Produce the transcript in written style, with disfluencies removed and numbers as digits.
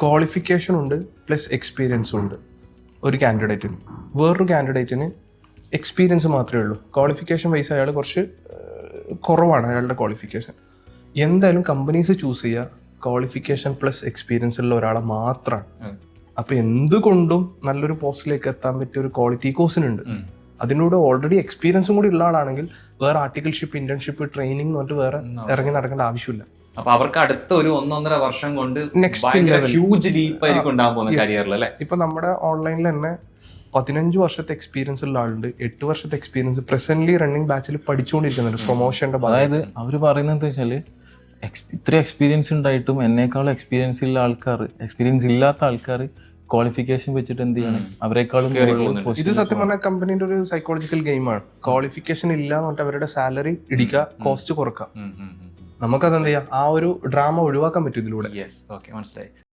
Qualification ഉണ്ട് plus എക്സ്പീരിയൻസും ഉണ്ട് ഒരു കാൻഡിഡേറ്റിന്. വേറൊരു കാൻഡിഡേറ്റിന് എക്സ്പീരിയൻസ് മാത്രമേ ഉള്ളൂ. ക്വാളിഫിക്കേഷൻ വൈസ് അയാൾ കുറച്ച് കുറവാണ് അയാളുടെ ക്വാളിഫിക്കേഷൻ. എന്തായാലും കമ്പനീസ് ചൂസ് ചെയ്യുക ക്വാളിഫിക്കേഷൻ പ്ലസ് എക്സ്പീരിയൻസ് ഉള്ള ഒരാളെ മാത്രമാണ്. അപ്പോൾ എന്തുകൊണ്ടും നല്ലൊരു പോസ്റ്റിലേക്ക് എത്താൻ പറ്റിയ ഒരു ക്വാളിറ്റി കോഴ്സിനുണ്ട്. അതിനോട് ഓൾറെഡി എക്സ്പീരിയൻസും കൂടി ഉള്ള ആളാണെങ്കിൽ വേറെ ആർട്ടിക്കൽഷിപ്പ്, ഇന്റേൺഷിപ്പ്, ട്രെയിനിങ് എന്ന് പറഞ്ഞിട്ട് വേറെ ഇറങ്ങി നടക്കേണ്ട ആവശ്യമില്ല. അപ്പൊ അവർക്ക് അടുത്ത ഒരു 1.5 വർഷം കൊണ്ട് നെക്സ്റ്റ് ഹ്യൂജ് ലീപ്പ് ആയിരിക്കും ഉണ്ടാകാൻ പോകുന്ന കരിയറിൽ അല്ലേ? ഇപ്പൊ നമ്മുടെ ഓൺലൈനിൽ തന്നെ 15 വർഷത്തെ എക്സ്പീരിയൻസ് ഉള്ള ആളുണ്ട്, 8 വർഷത്തെ എക്സ്പീരിയൻസ് പ്രസന്റ്ലി റണ്ണിങ് ബാച്ചിൽ പഠിച്ചുകൊണ്ടിരിക്കുന്നുണ്ട് പ്രൊമോഷന്റെ. അതായത് അവർ പറയുന്നത് എന്താ വെച്ചാല് ഇത്ര എക്സ്പീരിയൻസ് ഉണ്ടായിട്ടും എന്നേക്കാളും എക്സ്പീരിയൻസ് ഇല്ലാത്ത ആൾക്കാർ ക്വാളിഫിക്കേഷൻ വെച്ചിട്ട് എന്ത് ചെയ്യണം, അവരെക്കാളും. ഇത് സത്യം പറഞ്ഞാൽ കമ്പനീന്റെ ഒരു സൈക്കോളജിക്കൽ ഗെയിമാണ്. ക്വാളിഫിക്കേഷൻ ഇല്ല എന്ന് പറഞ്ഞിട്ട് അവരുടെ സാലറി ഇടിക്കുക, കോസ്റ്റ് കുറക്കുക. നമുക്കത് എന്ത് ചെയ്യാം, ആ ഒരു ഡ്രാമ ഒഴിവാക്കാൻ പറ്റും ഇതിലൂടെ. മനസ്സിലായി.